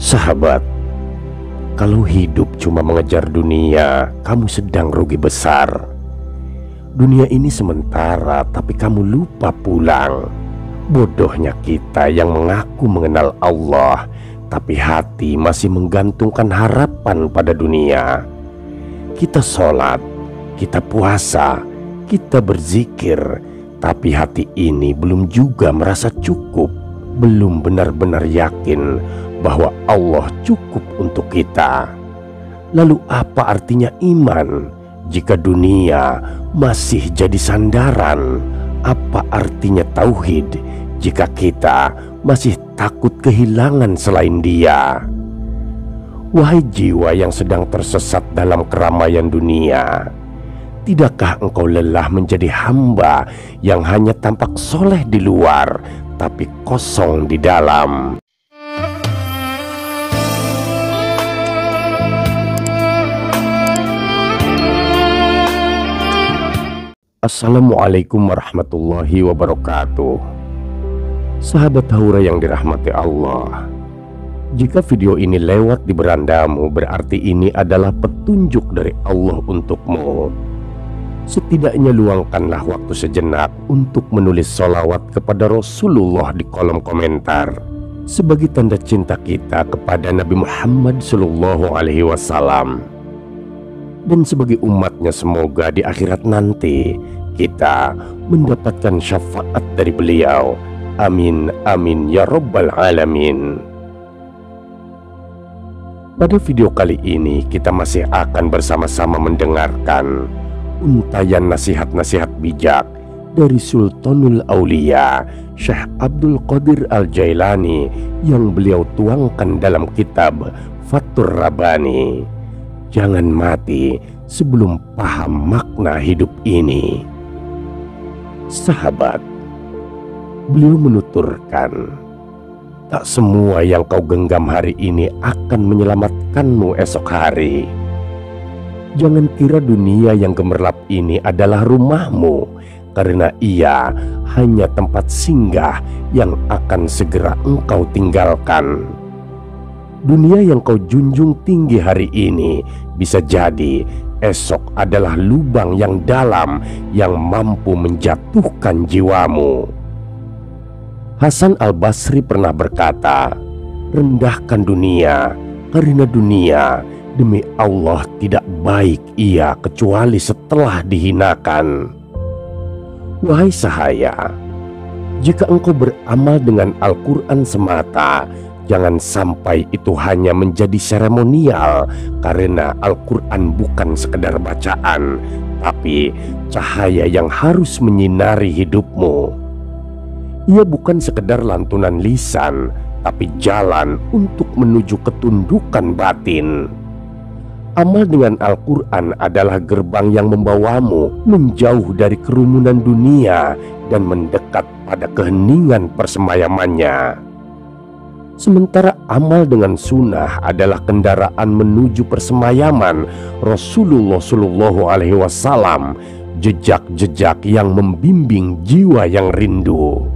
Sahabat, kalau hidup cuma mengejar dunia, kamu sedang rugi besar. Dunia ini sementara, tapi kamu lupa pulang. Bodohnya kita yang mengaku mengenal Allah, tapi hati masih menggantungkan harapan pada dunia. Kita sholat, kita puasa, kita berzikir, tapi hati ini belum juga merasa cukup, belum benar-benar yakin bahwa Allah cukup untuk kita. Lalu apa artinya iman jika dunia masih jadi sandaran? Apa artinya tauhid jika kita masih takut kehilangan selain Dia? Wahai jiwa yang sedang tersesat dalam keramaian dunia, tidakkah engkau lelah menjadi hamba yang hanya tampak soleh di luar tapi kosong di dalam? Assalamualaikum warahmatullahi wabarakatuh. Sahabat Haura yang dirahmati Allah, jika video ini lewat di berandamu, berarti ini adalah petunjuk dari Allah untukmu. Setidaknya luangkanlah waktu sejenak untuk menulis sholawat kepada Rasulullah di kolom komentar, sebagai tanda cinta kita kepada Nabi Muhammad SAW. Dan sebagai umatnya, semoga di akhirat nanti kita mendapatkan syafaat dari beliau. Amin, amin, ya rabbal alamin. Pada video kali ini kita masih akan bersama-sama mendengarkan untayan nasihat-nasihat bijak dari Sultanul Aulia Syekh Abdul Qadir Al-Jailani yang beliau tuangkan dalam kitab Fathur Rabbani. Jangan mati sebelum paham makna hidup ini. Sahabat, beliau menuturkan, tak semua yang kau genggam hari ini akan menyelamatkanmu esok hari. Jangan kira dunia yang gemerlap ini adalah rumahmu, karena ia hanya tempat singgah yang akan segera engkau tinggalkan. Dunia yang kau junjung tinggi hari ini bisa jadi esok adalah lubang yang dalam yang mampu menjatuhkan jiwamu. Hasan Al-Basri pernah berkata, rendahkan dunia, karena dunia demi Allah tidak baik ia kecuali setelah dihinakan. Wahai sahaya, jika engkau beramal dengan Al-Quran semata, jangan sampai itu hanya menjadi seremonial, karena Al-Quran bukan sekedar bacaan, tapi cahaya yang harus menyinari hidupmu. Ia bukan sekedar lantunan lisan, tapi jalan untuk menuju ketundukan batin. Amal dengan Al-Quran adalah gerbang yang membawamu menjauh dari kerumunan dunia dan mendekat pada keheningan persemayamannya. Sementara amal dengan sunnah adalah kendaraan menuju persemayaman Rasulullah SAW, jejak-jejak yang membimbing jiwa yang rindu.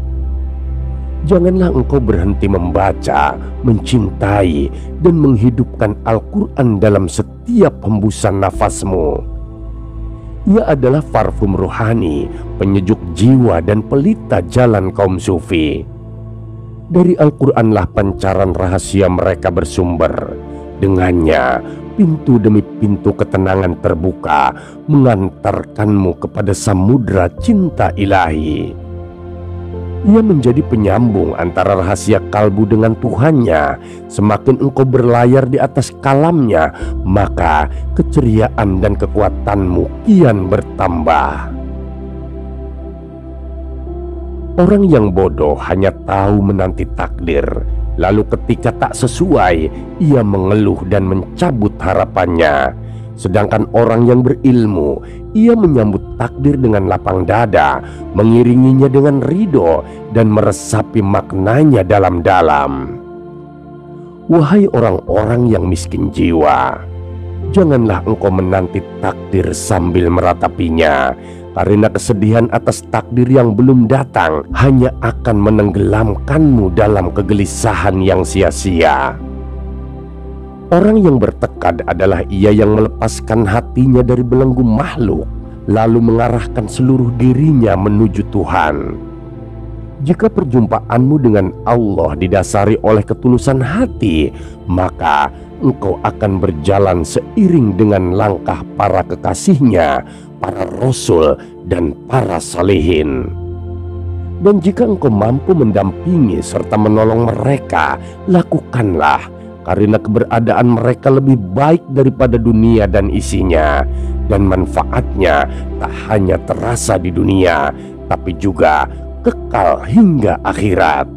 Janganlah engkau berhenti membaca, mencintai, dan menghidupkan Al-Quran dalam setiap hembusan nafasmu. Ia adalah parfum rohani, penyejuk jiwa dan pelita jalan kaum sufi. Dari Al-Quranlah pancaran rahasia mereka bersumber. Dengannya pintu demi pintu ketenangan terbuka, mengantarkanmu kepada samudra cinta ilahi. Ia menjadi penyambung antara rahasia kalbu dengan Tuhannya. Semakin engkau berlayar di atas kalamnya, maka keceriaan dan kekuatanmu kian bertambah. Orang yang bodoh hanya tahu menanti takdir, lalu ketika tak sesuai, ia mengeluh dan mencabut harapannya. Sedangkan orang yang berilmu, ia menyambut takdir dengan lapang dada, mengiringinya dengan ridho, dan meresapi maknanya dalam-dalam. Wahai orang-orang yang miskin jiwa, janganlah engkau menanti takdir sambil meratapinya, karena kesedihan atas takdir yang belum datang hanya akan menenggelamkanmu dalam kegelisahan yang sia-sia. Orang yang bertekad adalah ia yang melepaskan hatinya dari belenggu makhluk, lalu mengarahkan seluruh dirinya menuju Tuhan. Jika perjumpaanmu dengan Allah didasari oleh ketulusan hati, maka engkau akan berjalan seiring dengan langkah para kekasihnya, para rasul dan para salihin. Dan jika engkau mampu mendampingi serta menolong mereka, lakukanlah, karena keberadaan mereka lebih baik daripada dunia dan isinya, dan manfaatnya tak hanya terasa di dunia, tapi juga kekal hingga akhirat.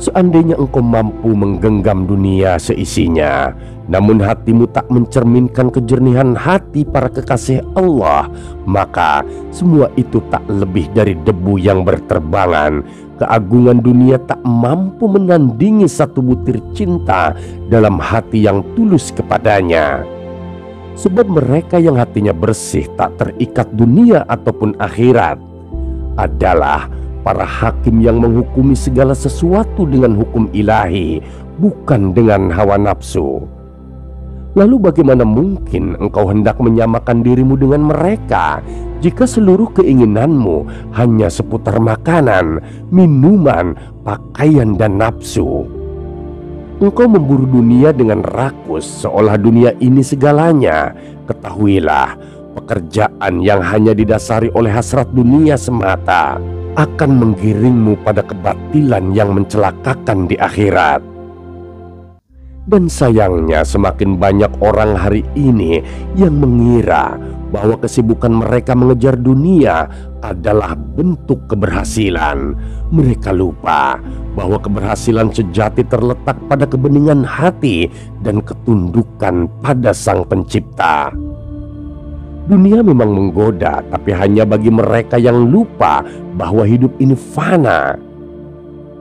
Seandainya engkau mampu menggenggam dunia seisinya, namun hatimu tak mencerminkan kejernihan hati para kekasih Allah, maka semua itu tak lebih dari debu yang berterbangan. Keagungan dunia tak mampu menandingi satu butir cinta dalam hati yang tulus kepadanya. Sebab mereka yang hatinya bersih tak terikat dunia ataupun akhirat adalah para hakim yang menghukumi segala sesuatu dengan hukum ilahi, bukan dengan hawa nafsu. Lalu bagaimana mungkin engkau hendak menyamakan dirimu dengan mereka jika seluruh keinginanmu hanya seputar makanan, minuman, pakaian dan nafsu? Engkau memburu dunia dengan rakus seolah dunia ini segalanya. Ketahuilah, pekerjaan yang hanya didasari oleh hasrat dunia semata akan menggiringmu pada kebatilan yang mencelakakan di akhirat. Dan sayangnya semakin banyak orang hari ini yang mengira bahwa kesibukan mereka mengejar dunia adalah bentuk keberhasilan. Mereka lupa bahwa keberhasilan sejati terletak pada kebeningan hati dan ketundukan pada Sang Pencipta. Dunia memang menggoda, tapi hanya bagi mereka yang lupa bahwa hidup ini fana.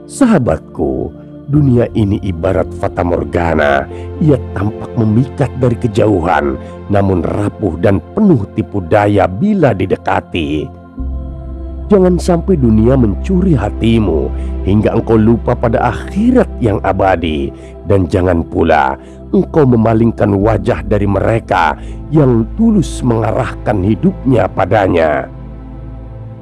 Sahabatku, dunia ini ibarat fata morgana. Ia tampak memikat dari kejauhan, namun rapuh dan penuh tipu daya bila didekati. Jangan sampai dunia mencuri hatimu hingga engkau lupa pada akhirat yang abadi. Dan jangan pula engkau memalingkan wajah dari mereka yang tulus mengarahkan hidupnya padanya.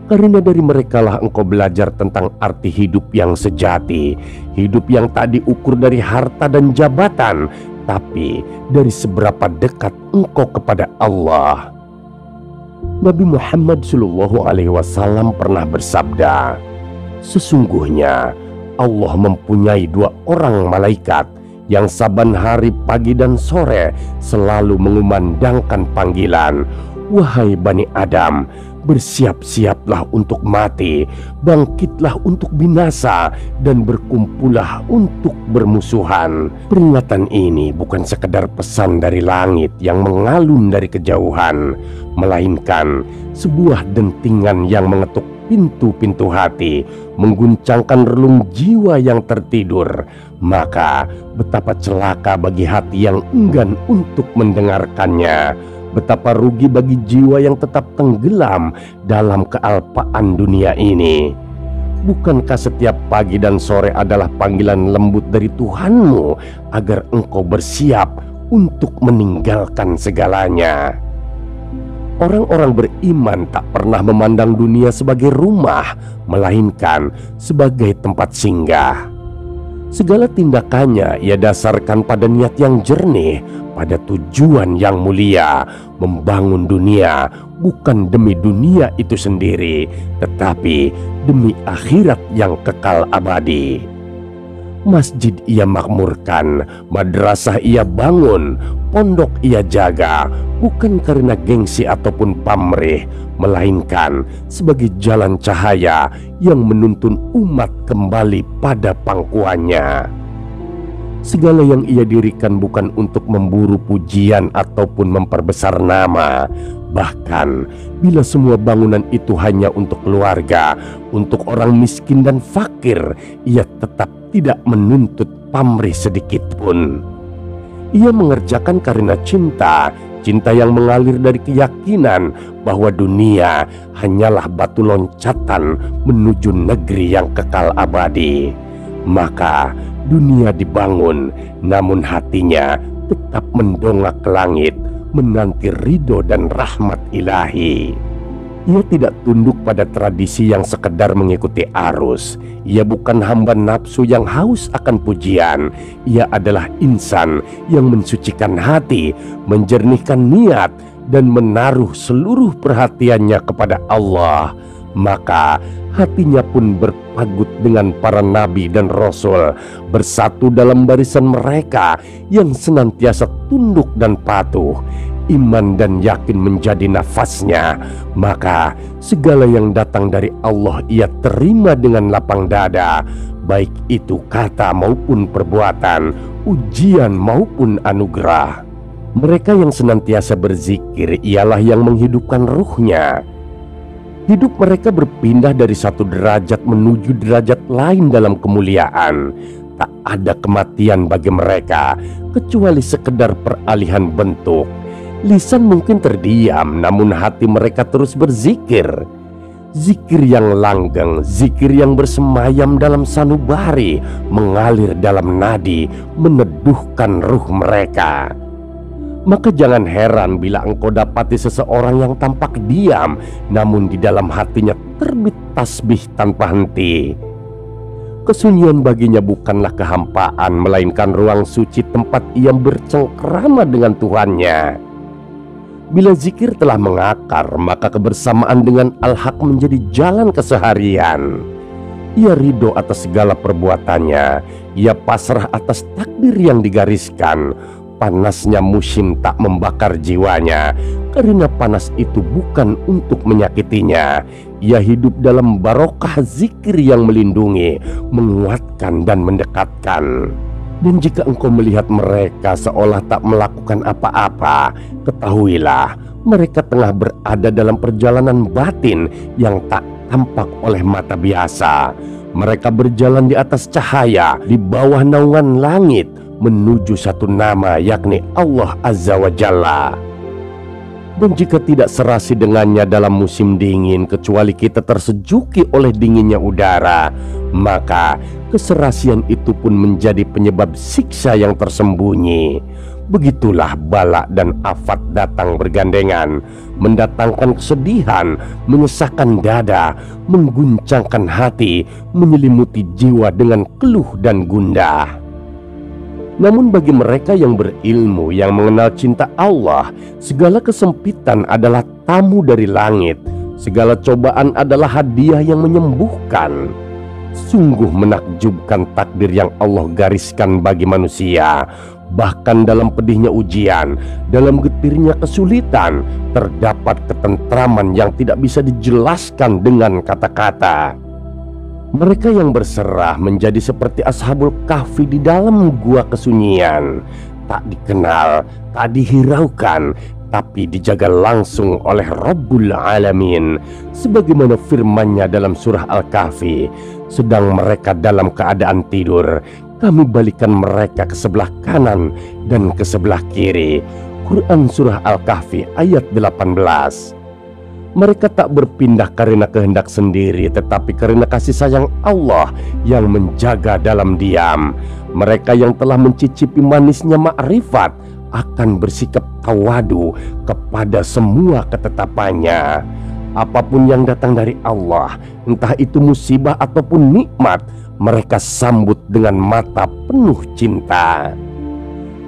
Karena dari merekalah engkau belajar tentang arti hidup yang sejati, hidup yang tak diukur dari harta dan jabatan, tapi dari seberapa dekat engkau kepada Allah. Nabi Muhammad SAW pernah bersabda, sesungguhnya Allah mempunyai 2 orang malaikat yang saban hari pagi dan sore selalu mengumandangkan panggilan, wahai Bani Adam, bersiap-siaplah untuk mati, bangkitlah untuk binasa, dan berkumpullah untuk bermusuhan. Peringatan ini bukan sekedar pesan dari langit yang mengalun dari kejauhan, melainkan sebuah dentingan yang mengetuk pintu-pintu hati, mengguncangkan relung jiwa yang tertidur. Maka betapa celaka bagi hati yang enggan untuk mendengarkannya. Betapa rugi bagi jiwa yang tetap tenggelam dalam kealpaan dunia ini. Bukankah setiap pagi dan sore adalah panggilan lembut dari Tuhanmu agar engkau bersiap untuk meninggalkan segalanya? Orang-orang beriman tak pernah memandang dunia sebagai rumah, melainkan sebagai tempat singgah. Segala tindakannya ia dasarkan pada niat yang jernih, pada tujuan yang mulia, membangun dunia bukan demi dunia itu sendiri, tetapi demi akhirat yang kekal abadi. Masjid ia makmurkan, madrasah ia bangun, pondok ia jaga, bukan karena gengsi ataupun pamrih, melainkan sebagai jalan cahaya yang menuntun umat kembali pada pangkuannya. Segala yang ia dirikan bukan untuk memburu pujian ataupun memperbesar nama. Bahkan bila semua bangunan itu hanya untuk keluarga, untuk orang miskin dan fakir, ia tetap tidak menuntut pamrih sedikit pun. Ia mengerjakan karena cinta, cinta yang mengalir dari keyakinan bahwa dunia hanyalah batu loncatan menuju negeri yang kekal abadi. Maka Dunia dibangun, namun hatinya tetap mendongak ke langit, menanti ridho dan rahmat ilahi. Ia tidak tunduk pada tradisi yang sekedar mengikuti arus. Ia bukan hamba nafsu yang haus akan pujian. Ia adalah insan yang mensucikan hati, menjernihkan niat, dan menaruh seluruh perhatiannya kepada Allah. Maka hatinya pun berpagut dengan para nabi dan rasul, bersatu dalam barisan mereka yang senantiasa tunduk dan patuh. Iman dan yakin menjadi nafasnya, maka segala yang datang dari Allah ia terima dengan lapang dada, baik itu kata maupun perbuatan, ujian maupun anugerah. Mereka yang senantiasa berzikir ialah yang menghidupkan ruhnya. Hidup mereka berpindah dari satu derajat menuju derajat lain dalam kemuliaan. Tak ada kematian bagi mereka kecuali sekedar peralihan bentuk. Lisan mungkin terdiam, namun hati mereka terus berzikir. Zikir yang langgeng, zikir yang bersemayam dalam sanubari, mengalir dalam nadi, meneduhkan ruh mereka. Maka jangan heran bila engkau dapati seseorang yang tampak diam, namun di dalam hatinya terbit tasbih tanpa henti. Kesunyian baginya bukanlah kehampaan, melainkan ruang suci tempat ia bercengkrama dengan Tuhannya. Bila zikir telah mengakar, maka kebersamaan dengan Al-Haq menjadi jalan keseharian. Ia ridho atas segala perbuatannya. Ia pasrah atas takdir yang digariskan. Panasnya musim tak membakar jiwanya, karena panas itu bukan untuk menyakitinya. Ia hidup dalam barokah zikir yang melindungi, menguatkan dan mendekatkan. Dan jika engkau melihat mereka seolah tak melakukan apa-apa, ketahuilah mereka tengah berada dalam perjalanan batin yang tak tampak oleh mata biasa. Mereka berjalan di atas cahaya, di bawah naungan langit, menuju satu nama, yakni Allah Azza wa Jalla. Dan jika tidak serasi dengannya dalam musim dingin, kecuali kita tersejuki oleh dinginnya udara, maka keserasian itu pun menjadi penyebab siksa yang tersembunyi. Begitulah bala dan afat datang bergandengan, mendatangkan kesedihan, menyesakkan dada, mengguncangkan hati, menyelimuti jiwa dengan keluh dan gundah. Namun bagi mereka yang berilmu, yang mengenal cinta Allah, segala kesempitan adalah tamu dari langit. Segala cobaan adalah hadiah yang menyembuhkan. Sungguh menakjubkan takdir yang Allah gariskan bagi manusia. Bahkan dalam pedihnya ujian, dalam getirnya kesulitan, terdapat ketentraman yang tidak bisa dijelaskan dengan kata-kata. Mereka yang berserah menjadi seperti Ashabul Kahfi di dalam gua kesunyian. Tak dikenal, tak dihiraukan, tapi dijaga langsung oleh Rabbul Alamin. Sebagaimana firman-Nya dalam surah Al-Kahfi, sedang mereka dalam keadaan tidur, kami balikan mereka ke sebelah kanan dan ke sebelah kiri. Quran surah Al-Kahfi ayat 18. Mereka tak berpindah karena kehendak sendiri, tetapi karena kasih sayang Allah yang menjaga dalam diam. Mereka yang telah mencicipi manisnya ma'rifat akan bersikap tawadu kepada semua ketetapannya. Apapun yang datang dari Allah, entah itu musibah ataupun nikmat, mereka sambut dengan mata penuh cinta.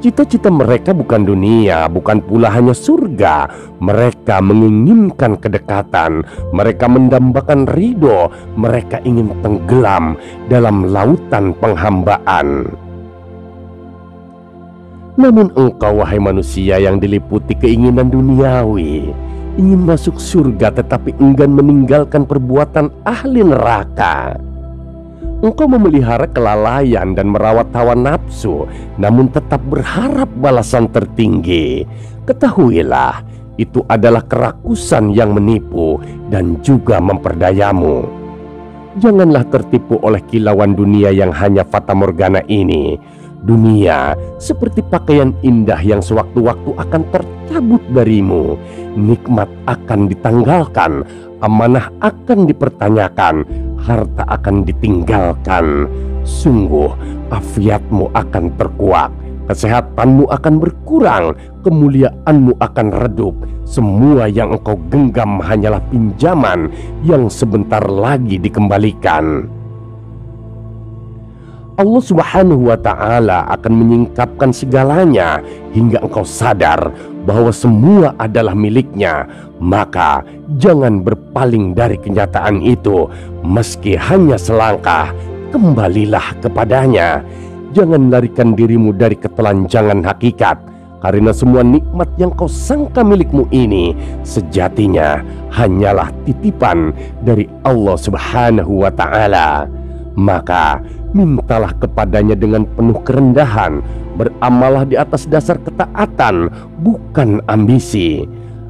Cita-cita mereka bukan dunia, bukan pula hanya surga. Mereka menginginkan kedekatan, mereka mendambakan ridho, mereka ingin tenggelam dalam lautan penghambaan. Namun engkau, wahai manusia yang diliputi keinginan duniawi, ingin masuk surga tetapi enggan meninggalkan perbuatan ahli neraka. Engkau memelihara kelalaian dan merawat hawa nafsu, namun tetap berharap balasan tertinggi. Ketahuilah, itu adalah kerakusan yang menipu dan juga memperdayamu. Janganlah tertipu oleh kilauan dunia yang hanya fata morgana ini. Dunia seperti pakaian indah yang sewaktu-waktu akan tercabut darimu. Nikmat akan ditanggalkan, amanah akan dipertanyakan, harta akan ditinggalkan. sungguh afiatmu akan terkuak, kesehatanmu akan berkurang, kemuliaanmu akan redup. Semua yang engkau genggam hanyalah pinjaman yang sebentar lagi dikembalikan. Allah Subhanahu wa Ta'ala akan menyingkapkan segalanya hingga engkau sadar bahwa semua adalah miliknya. Maka jangan berpaling dari kenyataan itu, meski hanya selangkah. Kembalilah kepadanya. Jangan larikan dirimu dari ketelanjangan hakikat, karena semua nikmat yang kau sangka milikmu ini sejatinya hanyalah titipan dari Allah Subhanahu wa Ta'ala. Maka mintalah kepadanya dengan penuh kerendahan, beramallah di atas dasar ketaatan, bukan ambisi.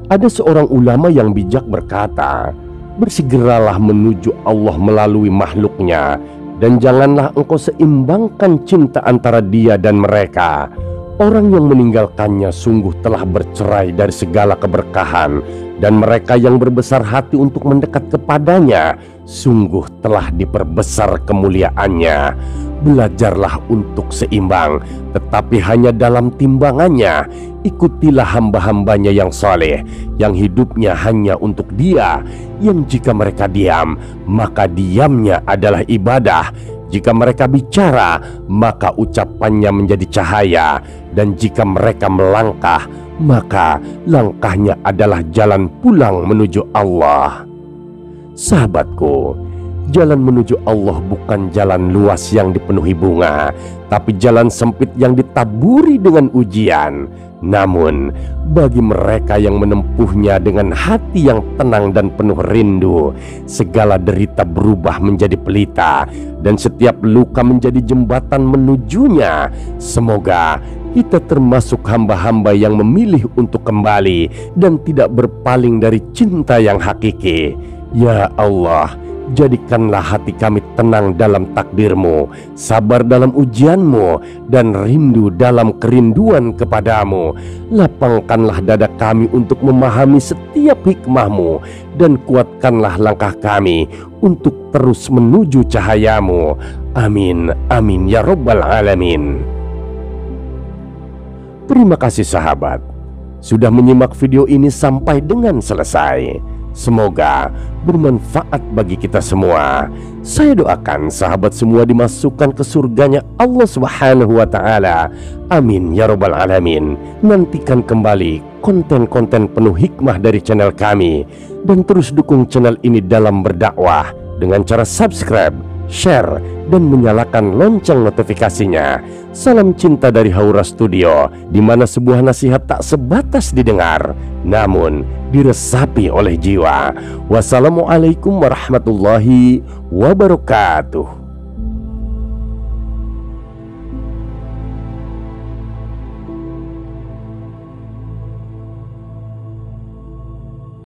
Ada seorang ulama yang bijak berkata, bersegeralah menuju Allah melalui makhluknya, dan janganlah engkau seimbangkan cinta antara dia dan mereka. Orang yang meninggalkannya sungguh telah bercerai dari segala keberkahan, dan mereka yang berbesar hati untuk mendekat kepadanya sungguh telah diperbesar kemuliaannya. Belajarlah untuk seimbang, tetapi hanya dalam timbangannya. Ikutilah hamba-hambanya yang soleh, yang hidupnya hanya untuk dia, yang jika mereka diam, maka diamnya adalah ibadah. Jika mereka bicara, maka ucapannya menjadi cahaya. Dan jika mereka melangkah, maka langkahnya adalah jalan pulang menuju Allah. Sahabatku, jalan menuju Allah bukan jalan luas yang dipenuhi bunga, tapi jalan sempit yang ditaburi dengan ujian. Namun, bagi mereka yang menempuhnya dengan hati yang tenang dan penuh rindu, segala derita berubah menjadi pelita, dan setiap luka menjadi jembatan menujunya. Semoga kita termasuk hamba-hamba yang memilih untuk kembali dan tidak berpaling dari cinta yang hakiki. Ya Allah, jadikanlah hati kami tenang dalam takdir-Mu, sabar dalam ujian-Mu, dan rindu dalam kerinduan kepadamu. Lapangkanlah dada kami untuk memahami setiap hikmah-Mu, dan kuatkanlah langkah kami untuk terus menuju cahaya-Mu. Amin, amin ya Rabbal Alamin. Terima kasih sahabat sudah menyimak video ini sampai dengan selesai. Semoga bermanfaat bagi kita semua. Saya doakan sahabat semua dimasukkan ke surganya Allah Subhanahu wa Ta'ala. Amin ya Rabbal Alamin. Nantikan kembali konten-konten penuh hikmah dari channel kami, dan terus dukung channel ini dalam berdakwah dengan cara subscribe, share, dan menyalakan lonceng notifikasinya. Salam cinta dari Haura Studio, di mana sebuah nasihat tak sebatas didengar, namun diresapi oleh jiwa. Wassalamualaikum warahmatullahi wabarakatuh.